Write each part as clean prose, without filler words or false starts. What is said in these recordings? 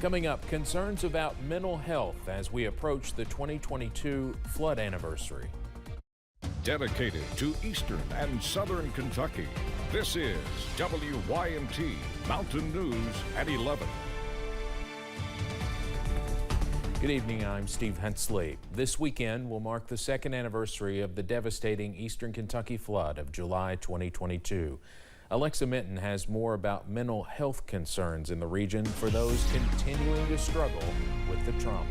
Coming up, concerns about mental health as we approach the 2022 flood anniversary. Dedicated to Eastern and Southern Kentucky, this is WYMT Mountain News at 11. Good evening, I'm Steve Hensley. This weekend will mark the second anniversary of the devastating Eastern Kentucky flood of July 2022. Alexa Minton has more about mental health concerns in the region for those continuing to struggle with the trauma.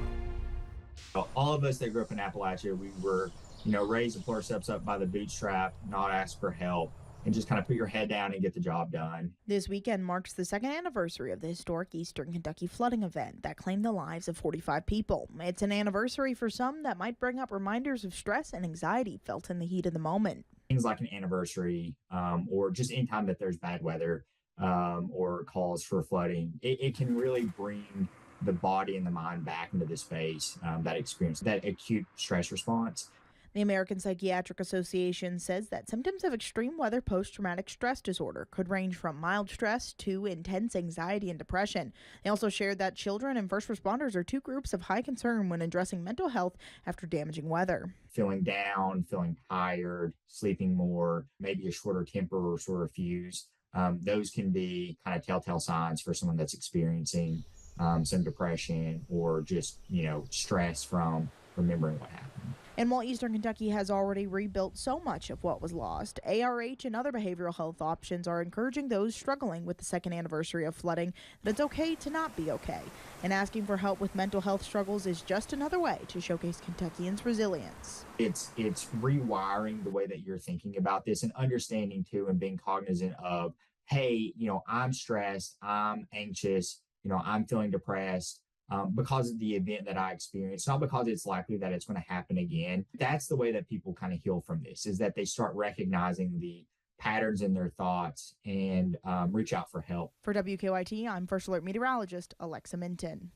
All of us that grew up in Appalachia, we were, raised to pull ourselves up by the bootstrap, not ask for help, and just kind of put your head down and get the job done. This weekend marks the second anniversary of the historic Eastern Kentucky flooding event that claimed the lives of 45 people. It's an anniversary for some that might bring up reminders of stress and anxiety felt in the heat of the moment. Things like an anniversary or just any time that there's bad weather or calls for flooding, it can really bring the body and the mind back into the space, that experience, that acute stress response. The American Psychiatric Association says that symptoms of extreme weather post-traumatic stress disorder could range from mild stress to intense anxiety and depression. They also shared that children and first responders are two groups of high concern when addressing mental health after damaging weather. Feeling down, feeling tired, sleeping more, maybe a shorter temper or shorter fuse. Those can be kind of telltale signs for someone that's experiencing some depression or just, stress from remembering what happened. And while Eastern Kentucky has already rebuilt so much of what was lost, ARH and other behavioral health options are encouraging those struggling with the second anniversary of flooding that it's okay to not be okay. And asking for help with mental health struggles is just another way to showcase Kentuckians' resilience. It's rewiring the way that you're thinking about this and understanding too and being cognizant of, hey, I'm stressed, I'm anxious, I'm feeling depressed. Because of the event that I experienced, not because it's likely that it's going to happen again. That's the way that people kind of heal from this, is that they start recognizing the patterns in their thoughts and reach out for help. For WKYT, I'm First Alert Meteorologist Alexa Minton.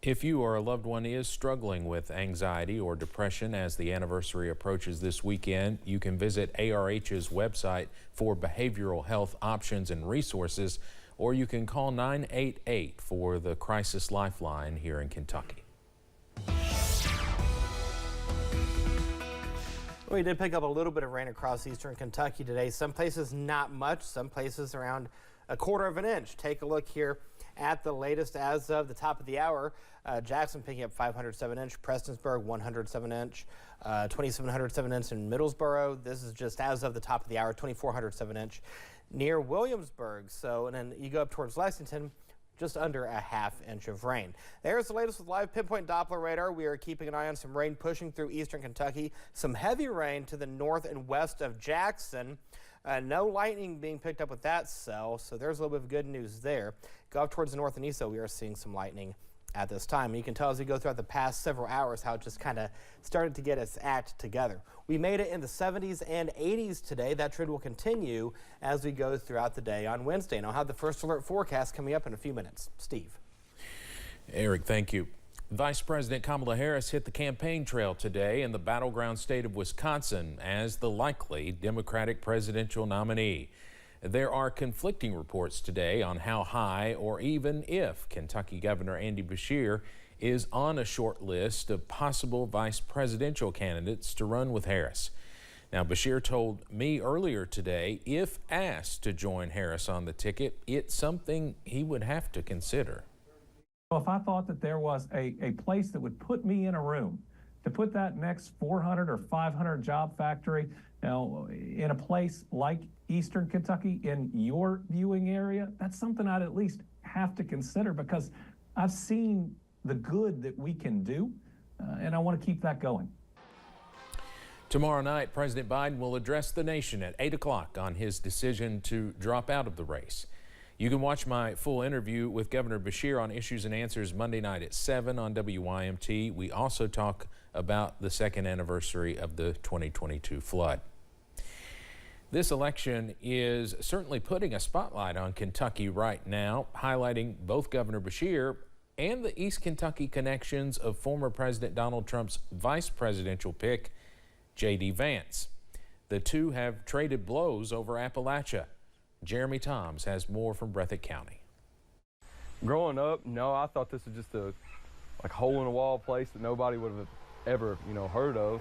If you or a loved one is struggling with anxiety or depression as the anniversary approaches this weekend, you can visit ARH's website for behavioral health options and resources, or you can call 988 for the Crisis Lifeline here in Kentucky. We did pick up a little bit of rain across eastern Kentucky today. Some places not much, some places around a quarter of an inch. Take a look here at the latest as of the top of the hour. Jackson picking up 507 inch, Prestonsburg 107 inch, 2707 inch in Middlesboro. This is just as of the top of the hour, 2407 inch near Williamsburg. So, and then you go up towards Lexington, just under a half inch of rain. There's the latest with live pinpoint Doppler radar. We are keeping an eye on some rain pushing through eastern Kentucky, some heavy rain to the north and west of Jackson. No lightning being picked up with that cell, so there's a little bit of good news there. Go up towards the north and east, though, we are seeing some lightning at this time. And you can tell as we go throughout the past several hours how it just kind of started to get its act together. We made it in the 70s and 80s today. That trend will continue as we go throughout the day on Wednesday. And I'll have the First Alert forecast coming up in a few minutes. Steve. Eric, thank you. Vice President Kamala Harris hit the campaign trail today in the battleground state of Wisconsin as the likely Democratic presidential nominee. There are conflicting reports today on how high or even if Kentucky Governor Andy Beshear is on a short list of possible vice presidential candidates to run with Harris. Now, Beshear told me earlier today, if asked to join Harris on the ticket, it's something he would have to consider. Well, if I thought that there was a place that would put me in a room to put that next 400 or 500 job factory, in a place like Eastern Kentucky, in your viewing area, that's something I'd at least have to consider, because I've seen the good that we can do, and I want to keep that going. Tomorrow night, President Biden will address the nation at 8 o'clock on his decision to drop out of the race. You can watch my full interview with Governor Beshear on Issues and Answers Monday night at 7 on WYMT. We also talk about the second anniversary of the 2022 flood. This election is certainly putting a spotlight on Kentucky right now, highlighting both Governor Beshear and the East Kentucky connections of former President Donald Trump's vice presidential pick, J.D. Vance. The two have traded blows over Appalachia. Jeremy Toms has more from Breathitt County. Growing up, no, I thought this was just a hole-in-the-wall place that nobody would have ever, heard of.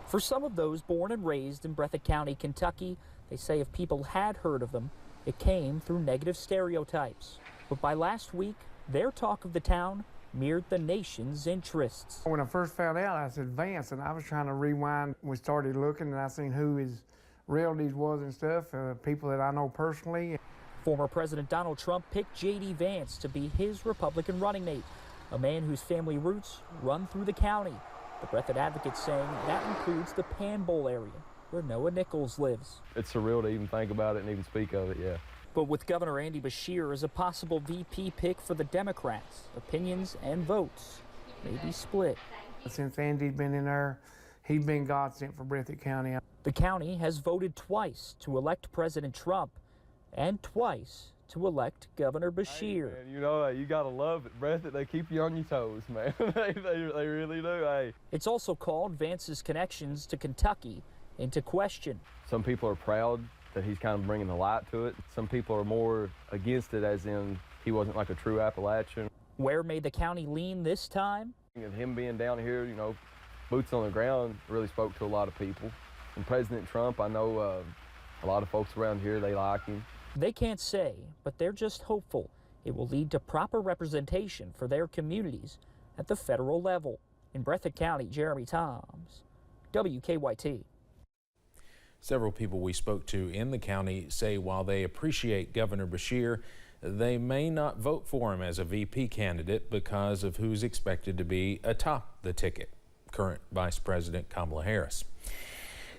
For some of those born and raised in Breathitt County, Kentucky, they say if people had heard of them, it came through negative stereotypes. But by last week, their talk of the town mirrored the nation's interests. When I first found out, I said Vance, and I was trying to rewind. We started looking, and I seen who his relatives was and stuff, people that I know personally. Former President Donald Trump picked J.D. Vance to be his Republican running mate, a man whose family roots run through the county. The Breathitt Advocate saying that includes the Pan Bowl area, where Noah Nichols lives. It's surreal to even think about it and even speak of it, yeah. But with Governor Andy Beshear as a possible VP pick for the Democrats, opinions and votes may be split. Since Andy's been in there, he's been godsend for Breathitt County. The county has voted twice to elect President Trump and twice to elect Governor Beshear. Hey, man, you gotta love it, Breathitt. They keep you on your toes, man. they really do. Hey. It's also called Vance's connections to Kentucky into question. Some people are proud that he's kind of bringing the light to it. Some people are more against it, as in he wasn't like a true Appalachian. Where may the county lean this time? And him being down here, boots on the ground, really spoke to a lot of people. And President Trump, I know a lot of folks around here, they like him. They can't say, but they're just hopeful it will lead to proper representation for their communities at the federal level. In Breathitt County, Jeremy Toms, WKYT. Several people we spoke to in the county say while they appreciate Governor Beshear, they may not vote for him as a VP candidate because of who's expected to be atop the ticket, current Vice President Kamala Harris.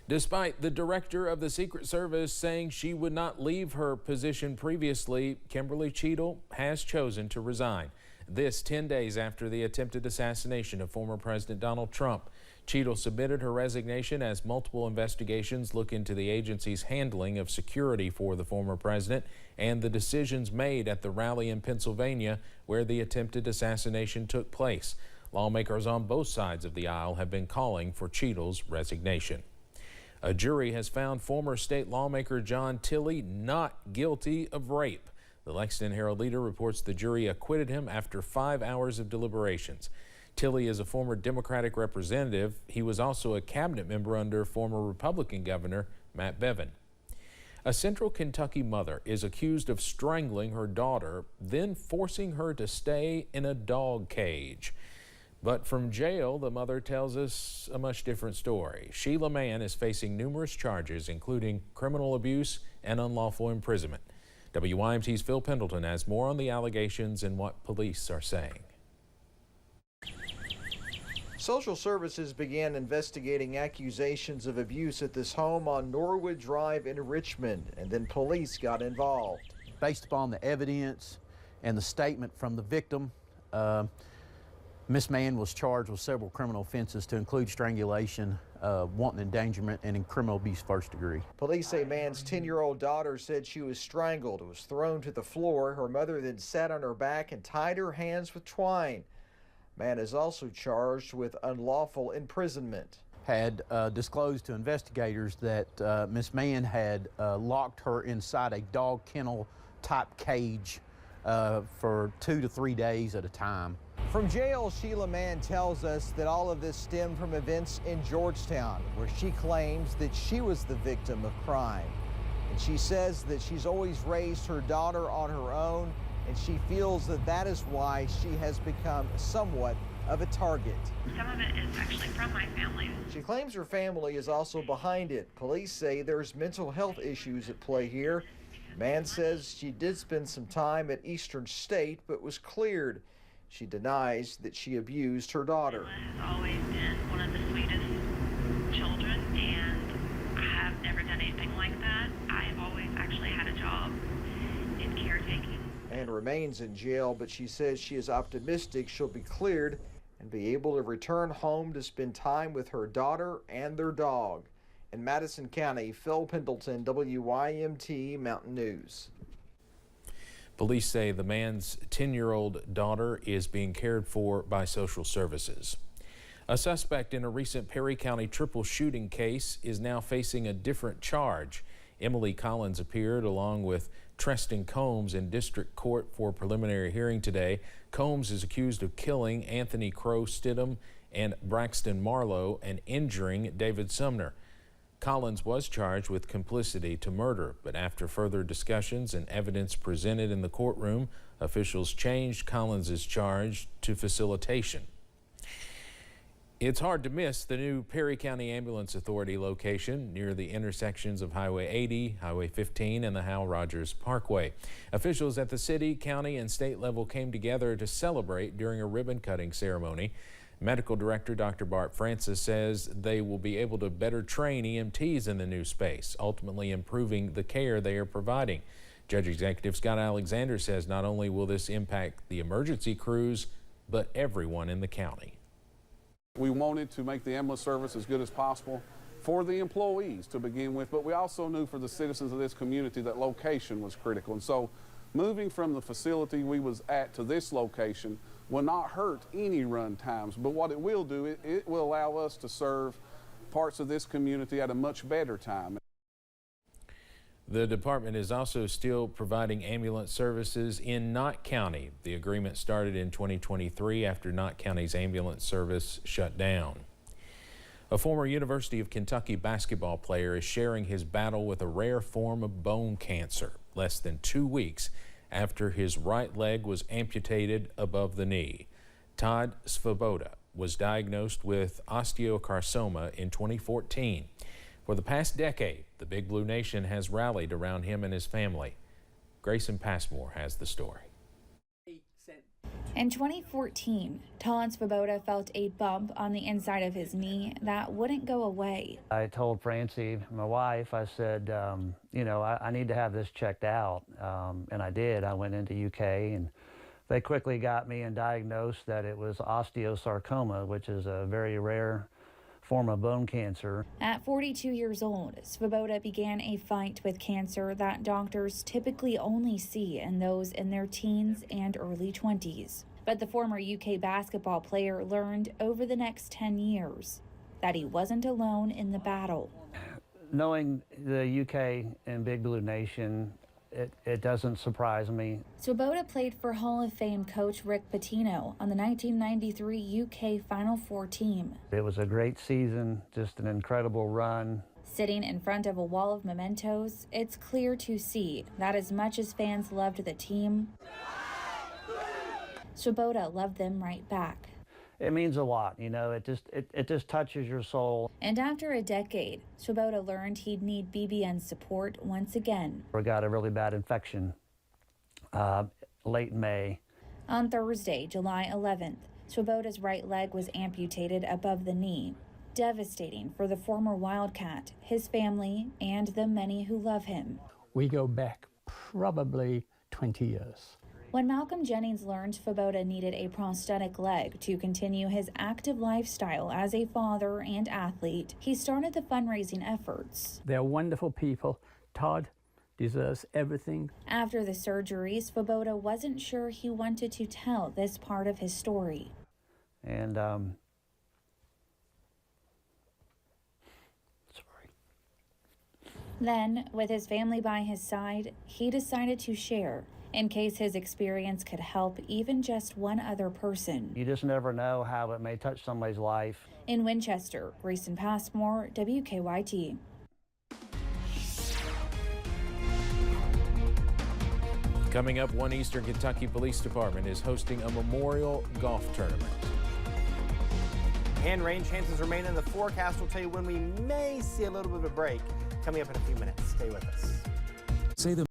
Despite the director of the Secret Service saying she would not leave her position previously, Kimberly Cheadle has chosen to resign. This 10 days after the attempted assassination of former President Donald Trump. Cheadle submitted her resignation as multiple investigations look into the agency's handling of security for the former president and the decisions made at the rally in Pennsylvania where the attempted assassination took place. Lawmakers on both sides of the aisle have been calling for Cheadle's resignation. A jury has found former state lawmaker John Tilley not guilty of rape. The Lexington Herald-Leader reports the jury acquitted him after 5 hours of deliberations. Tilley is a former Democratic representative. He was also a cabinet member under former Republican Governor Matt Bevin. A Central Kentucky mother is accused of strangling her daughter, then forcing her to stay in a dog cage. But from jail, the mother tells us a much different story. Sheila Mann is facing numerous charges, including criminal abuse and unlawful imprisonment. WYMT's Phil Pendleton has more on the allegations and what police are saying. Social Services began investigating accusations of abuse at this home on Norwood Drive in Richmond, and then police got involved. Based upon the evidence and the statement from the victim, Miss Mann was charged with several criminal offenses to include strangulation, wanton endangerment, and in criminal abuse first degree. Police say Mann's 10-year-old daughter said she was strangled, was thrown to the floor. Her mother then sat on her back and tied her hands with twine. Mann is also charged with unlawful imprisonment. Had disclosed to investigators that Miss Mann had locked her inside a dog kennel type cage for 2 to 3 days at a time. From jail, Sheila Mann tells us that all of this stemmed from events in Georgetown, where she claims that she was the victim of crime. And she says that she's always raised her daughter on her own, and she feels that that is why she has become somewhat of a target. Some of it is actually from my family. She claims her family is also behind it. Police say there's mental health issues at play here. Mann says she did spend some time at Eastern State, but was cleared. She denies that she abused her daughter. Sheila has always been one of the sweetest children, and I have never done anything like that. I have always actually had a job in caretaking. Mann remains in jail, but she says she is optimistic she'll be cleared and be able to return home to spend time with her daughter and their dog. In Madison County, Phil Pendleton, WYMT Mountain News. Police say the man's 10-year-old daughter is being cared for by social services. A suspect in a recent Perry County triple shooting case is now facing a different charge. Emily Collins appeared along with Treston Combs in district court for preliminary hearing today. Combs is accused of killing Anthony Crow Stidham and Braxton Marlowe and injuring David Sumner. Collins was charged with complicity to murder, but after further discussions and evidence presented in the courtroom, officials changed Collins' charge to facilitation. It's hard to miss the new Perry County Ambulance Authority location near the intersections of Highway 80, Highway 15, and the Hal Rogers Parkway. Officials at the city, county, and state level came together to celebrate during a ribbon-cutting ceremony. Medical Director Dr. Bart Francis says they will be able to better train EMTs in the new space, ultimately improving the care they are providing. Judge Executive Scott Alexander says not only will this impact the emergency crews, but everyone in the county. We wanted to make the ambulance service as good as possible for the employees to begin with, but we also knew for the citizens of this community that location was critical. And so moving from the facility we was at to this location will not hurt any run times, but what it will do, it will allow us to serve parts of this community at a much better time. The department is also still providing ambulance services in Knott County. The agreement started in 2023 after Knott County's ambulance service shut down. A former University of Kentucky basketball player is sharing his battle with a rare form of bone cancer less than 2 weeks after his right leg was amputated above the knee. Todd Svoboda was diagnosed with osteocarcinoma in 2014. For the past decade, the Big Blue Nation has rallied around him and his family. Grayson Passmore has the story. In 2014, Todd Svoboda felt a bump on the inside of his knee that wouldn't go away. I told Francie, my wife, I said, I need to have this checked out. And I did. I went into UK and they quickly got me and diagnosed that it was osteosarcoma, which is a very rare form of bone cancer. At 42 years old, Svoboda began a fight with cancer that doctors typically only see in those in their teens and early 20s. But the former UK basketball player learned over the next 10 years that he wasn't alone in the battle. Knowing the UK and Big Blue Nation, it doesn't surprise me. Svoboda played for Hall of Fame coach Rick Pitino on the 1993 UK Final Four team. It was a great season, just an incredible run. Sitting in front of a wall of mementos, it's clear to see that as much as fans loved the team, Svoboda loved them right back. It means a lot, it just touches your soul. And after a decade, Svoboda learned he'd need BBN support once again. We got a really bad infection late May. On Thursday, July 11th, Svoboda's right leg was amputated above the knee. Devastating for the former Wildcat, his family, and the many who love him. We go back probably 20 years. When Malcolm Jennings learned Svoboda needed a prosthetic leg to continue his active lifestyle as a father and athlete, he started the fundraising efforts. They're wonderful people. Todd deserves everything. After the surgery, Svoboda wasn't sure he wanted to tell this part of his story. And, sorry. Then, with his family by his side, he decided to share, in case his experience could help even just one other person. You just never know how it may touch somebody's life. In Winchester, Grayson Passmore, WKYT. Coming up, one Eastern Kentucky Police Department is hosting a memorial golf tournament. And rain chances remain in the forecast. We'll tell you when we may see a little bit of a break coming up in a few minutes. Stay with us. Say the